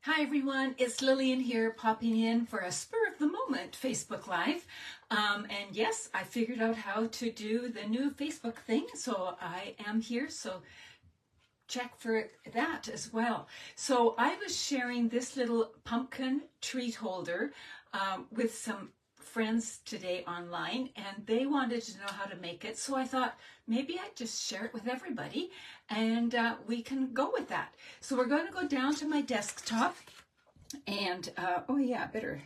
Hi everyone, it's Lillian here popping in for a spur of the moment Facebook Live. And yes, I figured out how to do the new Facebook thing, so I am here, so check for that as well. So I was sharing this little pumpkin treat holder with some friends today online, and they wanted to know how to make it, so I thought maybe I'd just share it with everybody and we can go with that. So we're going to go down to my desktop and oh yeah, I better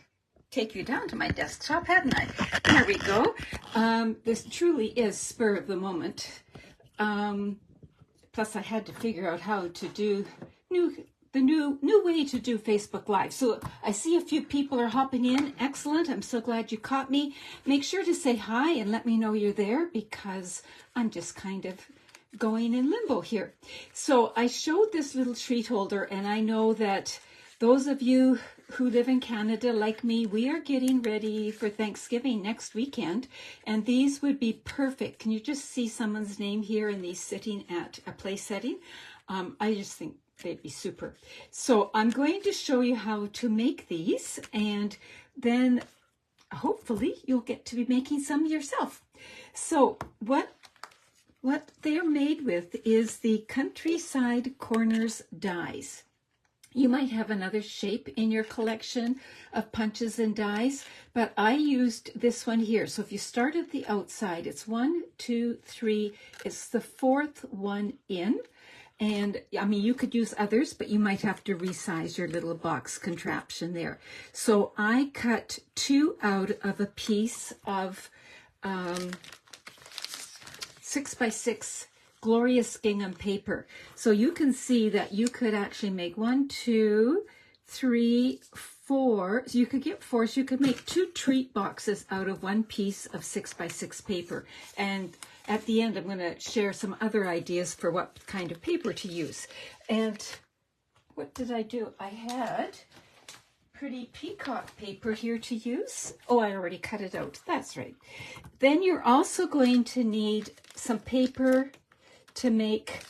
take you down to my desktop, hadn't I? There we go. This truly is spur of the moment. Plus I had to figure out how to do the new way to do Facebook Live. So I see a few people are hopping in. Excellent. I'm so glad you caught me. Make sure to say hi and let me know you're there, because I'm just kind of going in limbo here. So I showed this little treat holder, and I know that those of you who live in Canada like me, we are getting ready for Thanksgiving next weekend, and these would be perfect. Can you just see someone's name here in these sitting at a place setting? I just think they'd be super. So I'm going to show you how to make these, and then hopefully you'll get to be making some yourself. So what they're made with is the Countryside Corners dies. You might have another shape in your collection of punches and dies, but I used this one here. So if you start at the outside, it's 1, 2, 3, it's the fourth one in. And I mean, you could use others, but you might have to resize your little box contraption there. So I cut 2 out of a piece of 6x6 glorious gingham paper. So you can see that you could actually make 1, 2, 3, 4. So you could get 4. So you could make 2 treat boxes out of 1 piece of 6x6 paper. And at the end, I'm going to share some other ideas for what kind of paper to use. And what did I do? I had pretty peacock paper here to use. Oh, I already cut it out. That's right. Then you're also going to need some paper to make.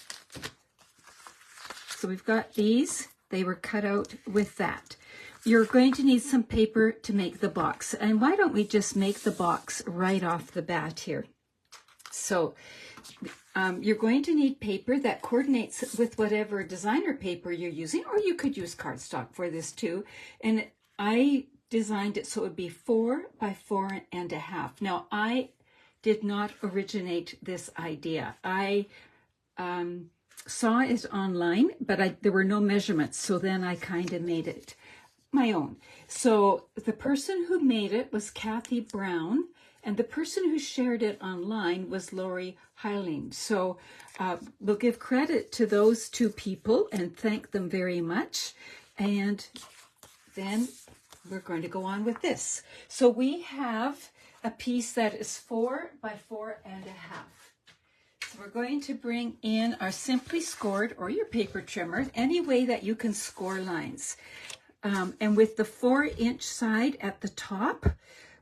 So we've got these. They were cut out with that. You're going to need some paper to make the box. And why don't we just make the box right off the bat here? So you're going to need paper that coordinates with whatever designer paper you're using, or you could use cardstock for this too. And I designed it so it would be 4 by 4.5. Now, I did not originate this idea. I saw it online, but there were no measurements. So then I kind of made it my own. So the person who made it was Kathi Brown, and the person who shared it online was Lorri. So we'll give credit to those 2 people and thank them very much. And then we're going to go on with this. So we have a piece that is 4 by 4.5. So we're going to bring in our simply scored, or your paper trimmer, any way that you can score lines. And with the 4-inch side at the top,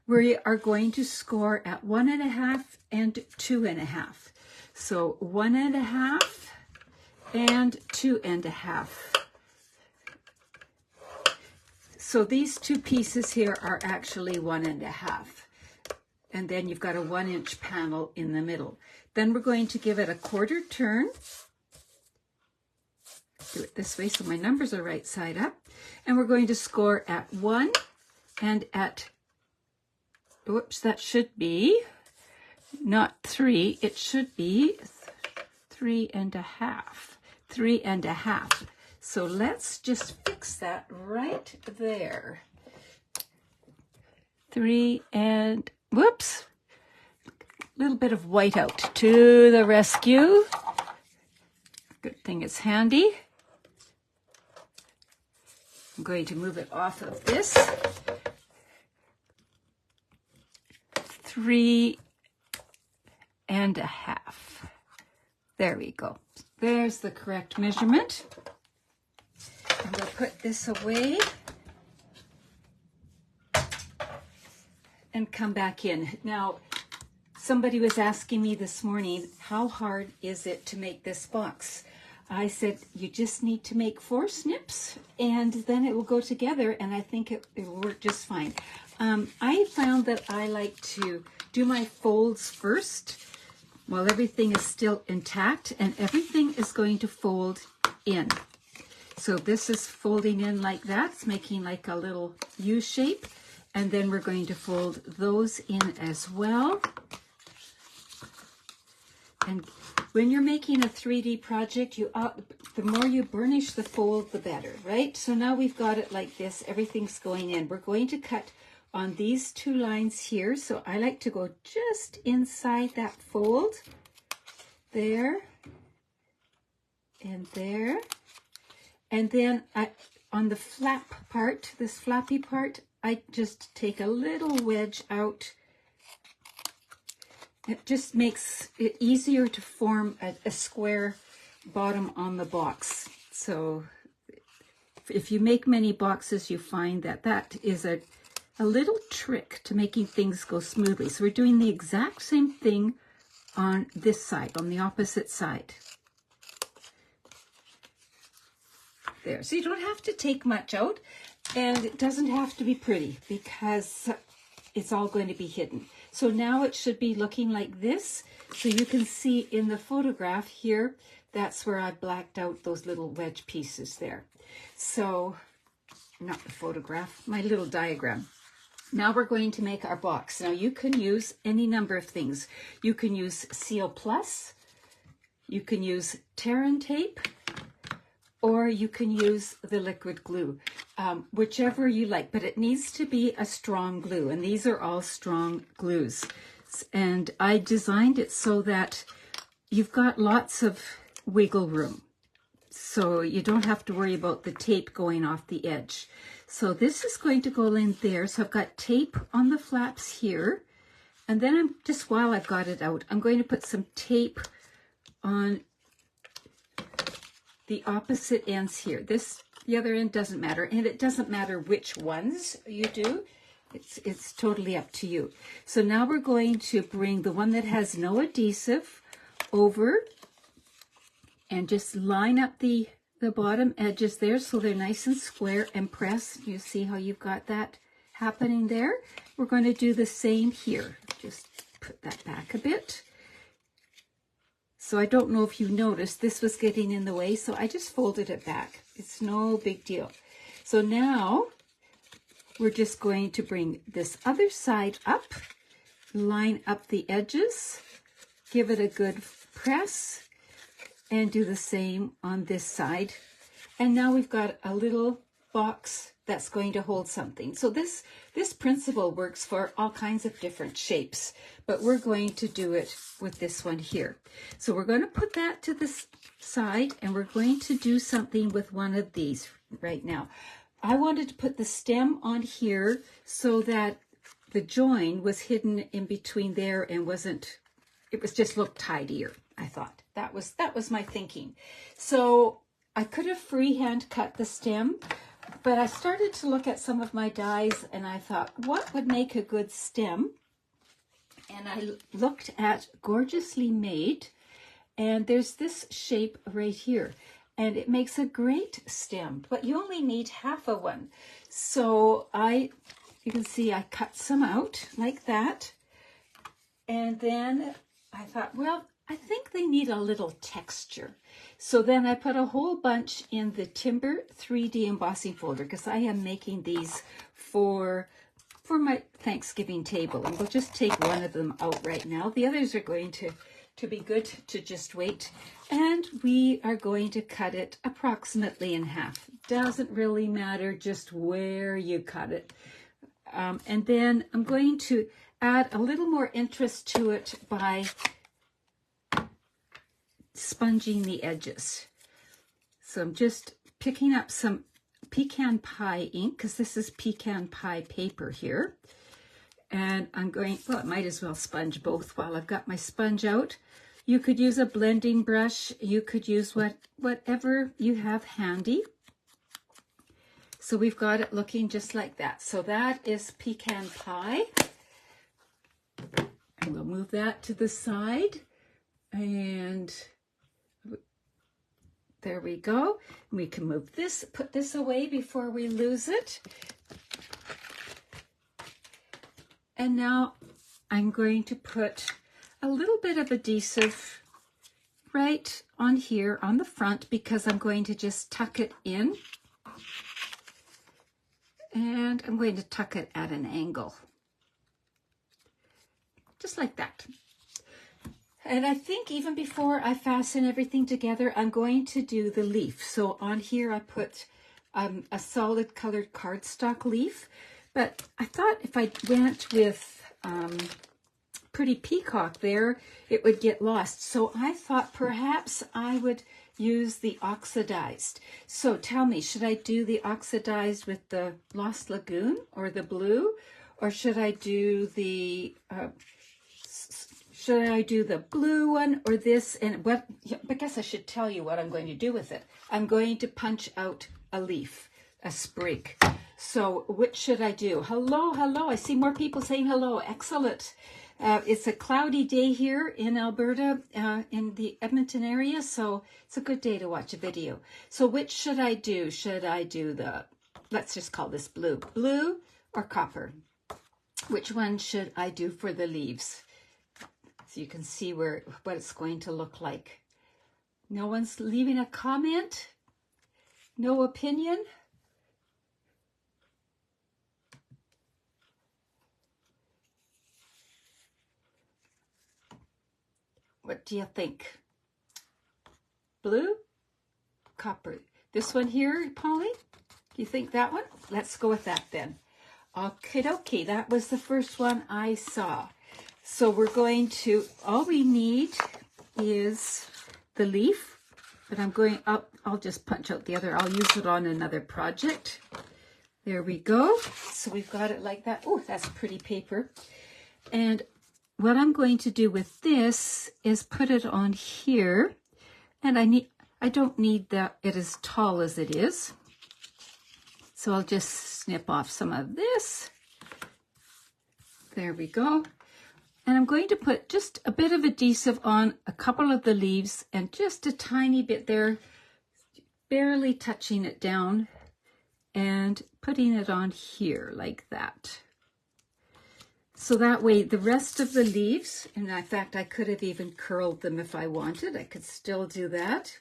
we are going to score at 1.5 and 2.5. So 1.5 and 2.5. So these 2 pieces here are actually 1.5. And then you've got a 1-inch panel in the middle. Then we're going to give it a 1/4 turn. Do it this way so my numbers are right side up. And we're going to score at 1 and at, whoops, that should be not 3. It should be 3.5. 3.5. So let's just fix that right there. 3 and, whoops, a little bit of whiteout to the rescue. Good thing it's handy. I'm going to move it off of this. 3.5. There we go. There's the correct measurement. And we'll put this away and come back in. Now, somebody was asking me this morning, how hard is it to make this box? I said, you just need to make 4 snips and then it will go together, and I think it will work just fine. I found that I like to do my folds first while everything is still intact, and everything is going to fold in. So this is folding in like that. It's making like a little U shape, and then we're going to fold those in as well. And when you're making a 3D project, the more you burnish the fold, the better, right? So now we've got it like this. Everything's going in. We're going to cut on these 2 lines here. So I like to go just inside that fold. There. And there. And then on the flap part, this flappy part, I just take a little wedge out. It just makes it easier to form a square bottom on the box. So if you make many boxes, you find that that is a little trick to making things go smoothly. So we're doing the exact same thing on this side, on the opposite side. There. So you don't have to take much out, and it doesn't have to be pretty because it's all going to be hidden. So now it should be looking like this. So you can see in the photograph here, that's where I blacked out those little wedge pieces there. So, not the photograph, my little diagram. Now we're going to make our box. Now you can use any number of things. You can use Seal Plus, you can use Terran tape, or you can use the liquid glue, whichever you like, but it needs to be a strong glue, and these are all strong glues. And I designed it so that you've got lots of wiggle room, so you don't have to worry about the tape going off the edge. So this is going to go in there. So I've got tape on the flaps here, and then while I've got it out, I'm going to put some tape on the opposite ends here. The other end doesn't matter, and it doesn't matter which ones you do. It's totally up to you. So now we're going to bring the one that has no adhesive over and just line up the bottom edges there so they're nice and square, and press. You see how you've got that happening there? We're going to do the same here. Just put that back a bit. So I don't know if you noticed, this was getting in the way, so I just folded it back. It's no big deal. So now we're just going to bring this other side up, line up the edges, give it a good press, and do the same on this side. And now we've got a little box that's going to hold something. So this principle works for all kinds of different shapes, but we're going to do it with this one here. So we're going to put that to the side, and we're going to do something with one of these right now. I wanted to put the stem on here so that the join was hidden in between there and it was just looked tidier, I thought. That was my thinking. So I could have freehand cut the stem, but I started to look at some of my dies and I thought, what would make a good stem? And I looked at Gorgeously Made, and there's this shape right here, and it makes a great stem, but you only need half of one. So you can see I cut some out like that, and then I thought, well, I think they need a little texture. So then I put a whole bunch in the Timber 3D embossing folder, because I am making these for my Thanksgiving table, and we'll just take one of them out right now. The others are going to be good to just wait, and we are going to cut it approximately in half. Doesn't really matter just where you cut it. And then I'm going to add a little more interest to it by sponging the edges. So I'm just picking up some pecan pie ink, because this is pecan pie paper here, and I'm going, well, I might as well sponge both while I've got my sponge out. You could use a blending brush, you could use whatever you have handy. So we've got it looking just like that. So that is pecan pie, and we'll move that to the side, and There we go. We can move this, put this away before we lose it. And now I'm going to put a little bit of adhesive right on here on the front because I'm going to just tuck it in. And I'm going to tuck it at an angle. Just like that. And I think even before I fasten everything together, I'm going to do the leaf. So on here I put a solid colored cardstock leaf. But I thought if I went with Pretty Peacock there, it would get lost. So I thought perhaps I would use the oxidized. So tell me, should I do the oxidized with the Lost Lagoon or the blue? Or should I do the blue one or this? And what, I guess I should tell you what I'm going to do with it. I'm going to punch out a leaf, a sprig. So which should I do? Hello, hello. I see more people saying hello. Excellent. It's a cloudy day here in Alberta, in the Edmonton area, so it's a good day to watch a video. So which should I do? Should I do the, let's just call this blue, blue or copper? Which one should I do for the leaves? So you can see what it's going to look like. No one's leaving a comment? No opinion? What do you think? Blue? Copper. This one here, Polly? Do you think that one? Let's go with that then. Okie dokie, that was the first one I saw. So we're going to, all we need is the leaf, but I'll just punch out the other. I'll use it on another project. There we go. So we've got it like that. Oh, that's pretty paper. And what I'm going to do with this is put it on here, and I don't need it as tall as it is. So I'll just snip off some of this. There we go. And I'm going to put just a bit of adhesive on a couple of the leaves and just a tiny bit there, barely touching it down and putting it on here like that. So that way the rest of the leaves, and in fact I could have even curled them if I wanted, I could still do that.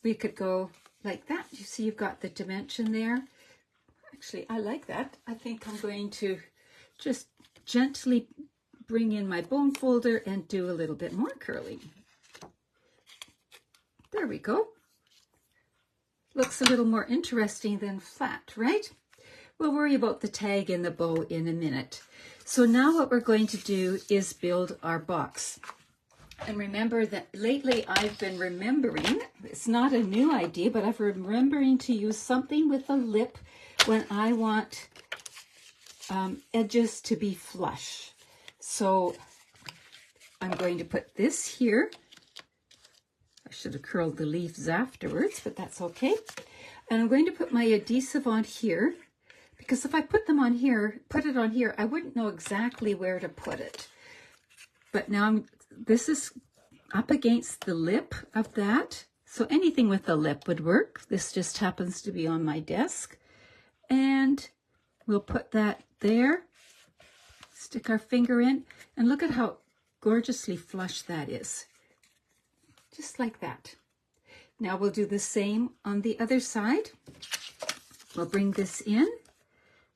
We could go like that. You see you've got the dimension there. Actually, I like that. I think I'm going to just gently bring in my bone folder and do a little bit more curling. There we go. Looks a little more interesting than flat, right? We'll worry about the tag and the bow in a minute. So now what we're going to do is build our box. And remember that lately I've been remembering, it's not a new idea, but I've been remembering to use something with a lip when I want edges to be flush. So I'm going to put this here. I should have curled the leaves afterwards, but that's okay. And I'm going to put my adhesive on here, because if I put it on here, I wouldn't know exactly where to put it. But now this is up against the lip of that. So anything with a lip would work. This just happens to be on my desk. And we'll put that there. Stick our finger in. And look at how gorgeously flush that is. Just like that. Now we'll do the same on the other side. We'll bring this in.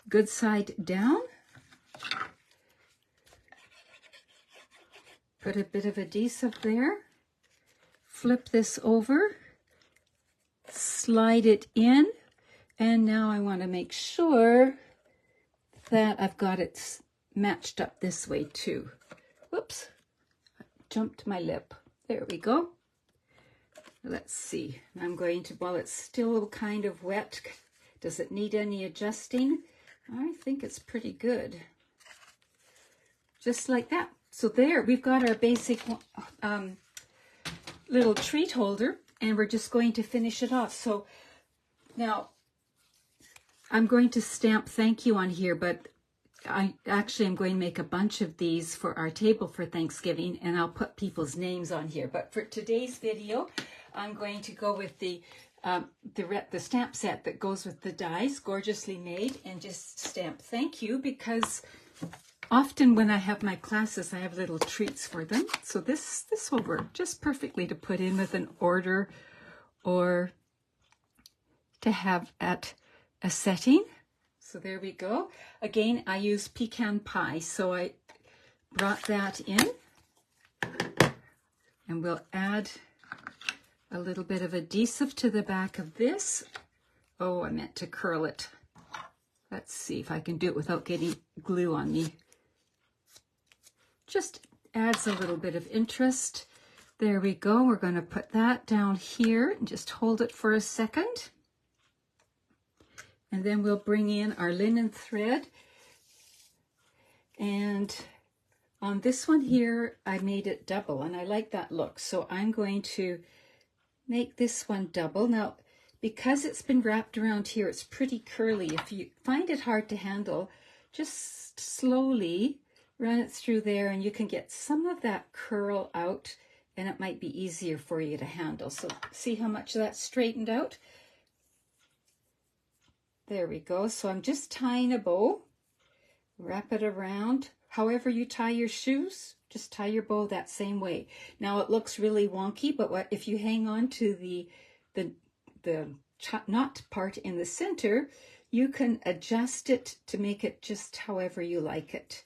Good side down. Put a bit of adhesive there. Flip this over. Slide it in. And now I want to make sure that I've got it matched up this way too. Whoops. Jumped my lip. There we go. Let's see. I'm going to, while it's still kind of wet, does it need any adjusting? I think it's pretty good. Just like that. So there, we've got our basic little treat holder, and we're just going to finish it off. So now I'm going to stamp thank you on here, but I actually am going to make a bunch of these for our table for Thanksgiving, and I'll put people's names on here. But for today's video, I'm going to go with the stamp set that goes with the dies, gorgeously made, and just stamp thank you, because often when I have my classes, I have little treats for them. So this will work just perfectly to put in with an order or to have at a setting. So there we go. Again, I use pecan pie, so I brought that in, and we'll add a little bit of adhesive to the back of this. Oh, I meant to curl it. Let's see if I can do it without getting glue on me. Just adds a little bit of interest. There we go. We're going to put that down here and just hold it for a second. And then we'll bring in our linen thread. And on this one here, I made it double, and I like that look. So I'm going to make this one double. Now, because it's been wrapped around here, it's pretty curly. If you find it hard to handle, just slowly run it through there, and you can get some of that curl out, and it might be easier for you to handle. So see how much that's straightened out? There we go. So I'm just tying a bow, wrap it around. However you tie your shoes, just tie your bow that same way. Now it looks really wonky, but if you hang on to the knot part in the center, you can adjust it to make it just however you like it.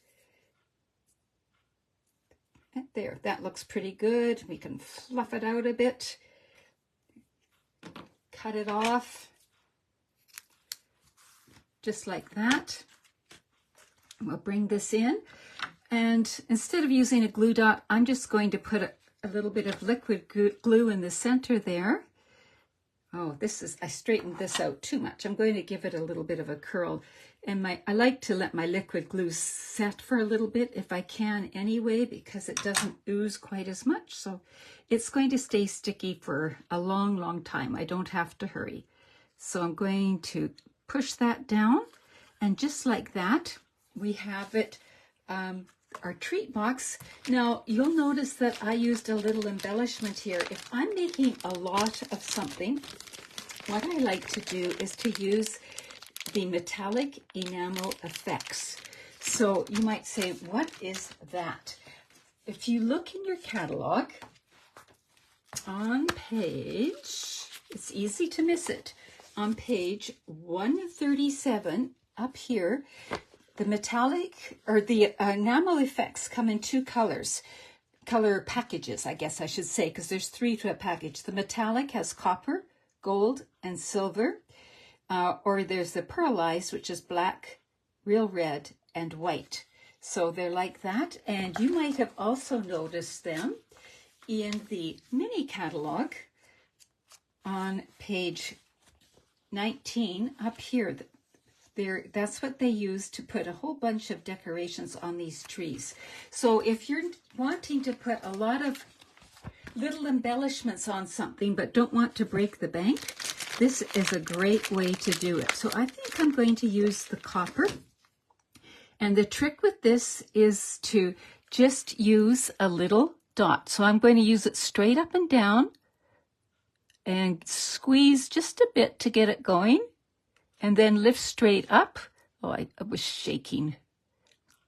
And there, that looks pretty good. We can fluff it out a bit, cut it off. Just like that. We'll bring this in, and instead of using a glue dot, I'm just going to put a little bit of liquid glue in the center there. Oh, I straightened this out too much. I'm going to give it a little bit of a curl, and I like to let my liquid glue set for a little bit if I can anyway, because it doesn't ooze quite as much. So it's going to stay sticky for a long, long time. I don't have to hurry. So I'm going to push that down, and just like that, we have it, our treat box. Now, you'll notice that I used a little embellishment here. If I'm making a lot of something, what I like to do is to use the metallic enamel effects. So you might say, what is that? If you look in your catalog, on page, it's easy to miss it. On page 137 up here, the metallic or the enamel effects come in two color packages, I guess I should say, because there's 3 to a package. The metallic has copper, gold, and silver, or there's the pearlized, which is black, real red, and white. So they're like that, and you might have also noticed them in the mini catalog on page 19 up here. That's what they use to put a whole bunch of decorations on these trees. So if you're wanting to put a lot of little embellishments on something but don't want to break the bank, this is a great way to do it. So I think I'm going to use the copper. And the trick with this is to just use a little dot. So I'm going to use it straight up and down and squeeze just a bit to get it going, and then lift straight up. Oh, I was shaking.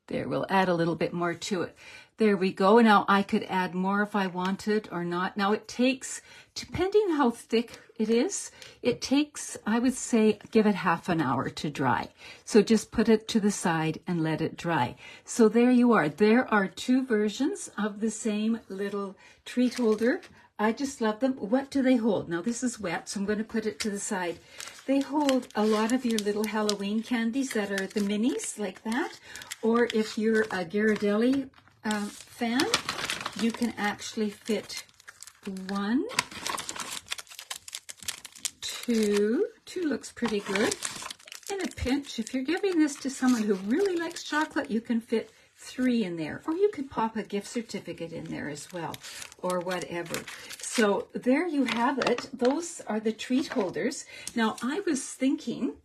There, we'll add a little bit more to it. There we go. Now I could add more if I wanted or not. Now it takes, depending how thick it is, it takes, I would say, give it half an hour to dry. So just put it to the side and let it dry. So there you are. There are 2 versions of the same little treat holder. I just love them. What do they hold? Now this is wet, so I'm going to put it to the side. They hold a lot of your little Halloween candies that are the minis, like that. Or if you're a Ghirardelli fan, you can actually fit 1, 2 looks pretty good. In a pinch, if you're giving this to someone who really likes chocolate, you can fit 3 in there, or you could pop a gift certificate in there as well, or whatever. So there you have it. Those are the treat holders. Now I was thinking,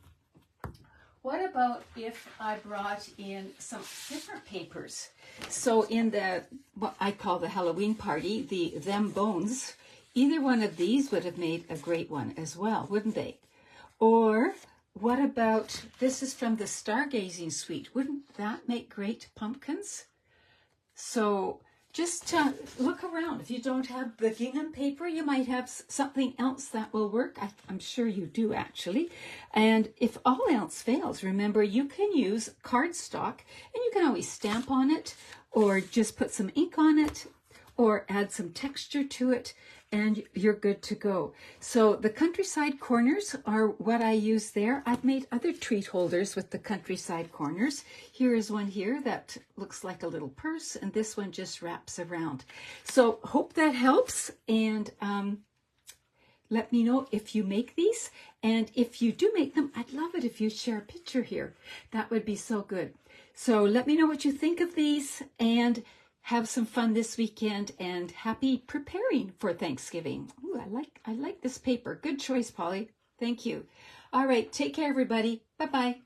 what about if I brought in some different papers? So in the, what I call the Halloween party, the Them Bones, either one of these would have made a great one as well, wouldn't they? Or what about, this is from the Stargazing Suite. Wouldn't that make great pumpkins? So just look around. If you don't have the gingham paper, you might have something else that will work. I'm sure you do, actually. And if all else fails, remember, you can use cardstock, and you can always stamp on it, or just put some ink on it, or add some texture to it, and you're good to go. So the countryside corners are what I use there. I've made other treat holders with the countryside corners. Here is one here that looks like a little purse, and this one just wraps around. So hope that helps, and let me know if you make these. And if you do make them, I'd love it if you share a picture here. That would be so good. So let me know what you think of these, and have some fun this weekend, and happy preparing for Thanksgiving. Ooh, I like this paper. Good choice, Polly. Thank you. All right, take care, everybody. Bye-bye.